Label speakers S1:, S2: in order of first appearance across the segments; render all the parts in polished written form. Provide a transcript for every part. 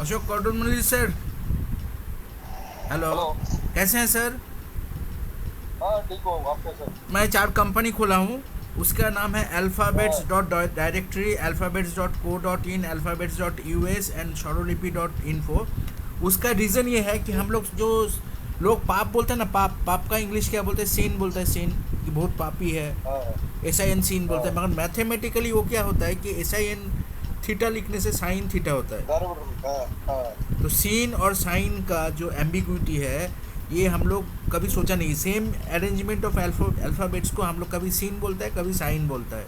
S1: Ashok कौटुमली sir. Hello.
S2: Hello.
S1: कैसे हैं sir?
S2: हाँ ठीक हो आप कैसे?
S1: मैं चार कंपनी खोला हूँ। उसका नाम है अल्फ़ाबेट्स
S2: हाँ
S1: dot directory, alphabets dot co dot in, alphabets dot US and Swarlipi dot info. उसका रीज़न ये है कि हम लोग जो लोग पाप बोलते हैं ना, पाप पाप का इंग्लिश क्या बोलते हैं? सीन बोलते हैं, सीन कि बहुत पापी है।
S2: हाँ
S1: एस आई एन सीन बोलते हैं,
S2: हाँ।
S1: मगर मैथमेटिकली वो क्या होता है कि एस आई एन थीटा लिखने से साइन थीटा होता है।
S2: गड़बड़ हाँ हाँ।
S1: तो सीन और साइन का जो एम्बिग्विटी है, ये हम लोग कभी सोचा नहीं। सेम अरेंजमेंट ऑफ अल्फ़ाबेट्स को हम लोग कभी सीन बोलता है, कभी साइन बोलता है।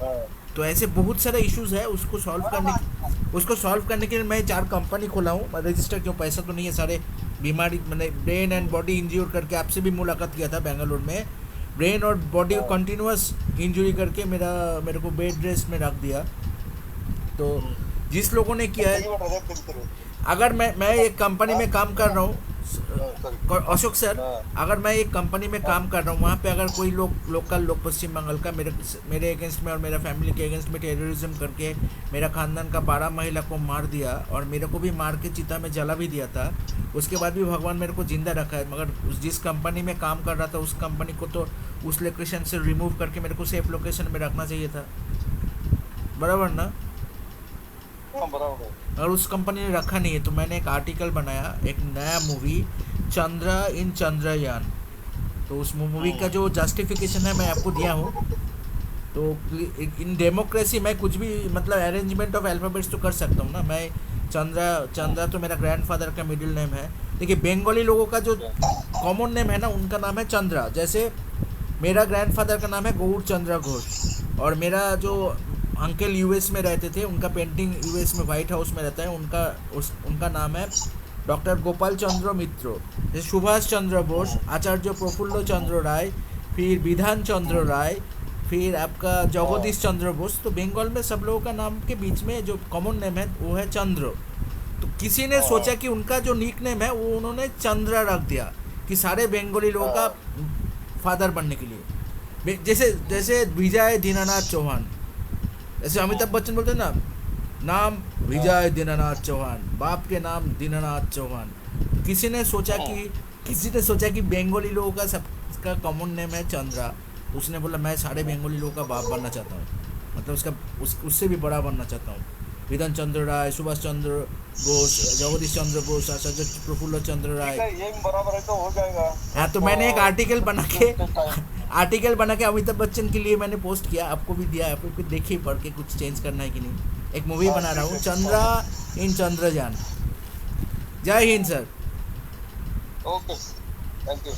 S2: हाँ
S1: तो ऐसे बहुत सारे इश्यूज है, उसको सॉल्व करने के लिए मैं चार कंपनी खोला हूँ। मैं रजिस्टर क्यों, पैसा तो नहीं है सारे। बीमारी मैंने ब्रेन एंड बॉडी इंज्योर करके आपसे भी मुलाकात किया था बेंगलोर में। ब्रेन और बॉडी को
S2: हाँ।
S1: कंटिन्यूस इंजरी करके मेरे को बेड रेस्ट में रख दिया। तो जिस लोगों ने किया है,
S2: सही बता रहे थे तेरे।
S1: अगर मैं एक कंपनी
S2: हाँ
S1: में काम कर रहा हूँ,
S2: हाँ सॉरी।
S1: अशोक सर,
S2: हाँ
S1: अगर मैं एक कंपनी में
S2: हाँ
S1: काम कर रहा हूँ, वहाँ पे अगर कोई लोग पश्चिम बंगाल का मेरे अगेंस्ट में और मेरा फैमिली के अगेंस्ट में टेररिज्म करके मेरा खानदान का 12 महिला को मार दिया और मेरे को भी मार के चिता में जला भी दिया था, उसके बाद भी भगवान मेरे को जिंदा रखा है। मगर जिस कंपनी में काम कर रहा था उस कंपनी को तो उस लोकेशन से रिमूव करके मेरे को सेफ लोकेशन में रखना चाहिए था, बराबर ना?
S2: हाँ बराबर है।
S1: और उस कंपनी ने रखा नहीं है, तो मैंने एक आर्टिकल बनाया, एक नया मूवी, चंद्रा इन चंद्रयान। तो उस मूवी का जो जस्टिफिकेशन है मैं आपको दिया हूँ। तो इन डेमोक्रेसी मैं कुछ भी मतलब अरेंजमेंट ऑफ अल्फ़ाबेट्स तो कर सकता हूँ ना मैं। चंद्रा चंद्रा तो मेरा ग्रैंडफादर का मिडिल नेम है। देखिए, बंगाली लोगों का जो कॉमन नेम है ना, उनका नाम है चंद्रा। जैसे मेरा ग्रैंडफादर का नाम है गौर चंद्रा घोष, और मेरा जो अंकल यूएस में रहते थे, उनका पेंटिंग यूएस में वाइट हाउस में रहता है, उनका नाम है डॉक्टर गोपाल चंद्र मित्र। जैसे सुभाष चंद्र बोस, आचार्य प्रफुल्ल चंद्र राय, फिर विधान चंद्र राय, फिर आपका
S2: हाँ
S1: जगदीश चंद्र बोस। तो बंगाल में सब लोगों का नाम के बीच में जो कॉमन नेम है वो है चंद्र। तो किसी ने सोचा
S2: हाँ
S1: कि उनका जो निक नेम है वो उन्होंने चंद्रा रख दिया, कि सारे बंगाली लोगों का
S2: हाँ
S1: फादर बनने के लिए। जैसे जैसे विजय दीनानाथ चौहान, जैसे अमिताभ बच्चन बोलते हैं ना, नाम
S2: हाँ
S1: विजय दीनानाथ चौहान, बाप के नाम दीनानाथ चौहान। किसी ने सोचा कि बंगाली लोगों का सबका कॉमन नेम है चंद्रा। उसने बोला मैं सारे बंगाली लोगों का बाप बनना चाहता हूँ, मतलब उससे भी बड़ा बनना चाहता हूँ। विधान चंद्र राय, सुभाष चंद्र बोस, जगदीश चंद्र बोस, आचार्य प्रफुल्ल चंद्र
S2: ठीक
S1: राय।
S2: है ये बराबर है तो हो जाएगा।
S1: हाँ, तो
S2: अब
S1: मैंने एक
S2: टाइम।
S1: आर्टिकल बना के अमिताभ बच्चन के लिए मैंने पोस्ट किया, आपको भी दिया। आपको कुछ देखिए, पढ़ के कुछ चेंज करना है कि नहीं। एक मूवी
S2: हाँ
S1: बना रहा
S2: ठीक
S1: हूँ,
S2: है
S1: चंद्रा इन चंद्रयान। जय Hind sir.
S2: Okay thank you.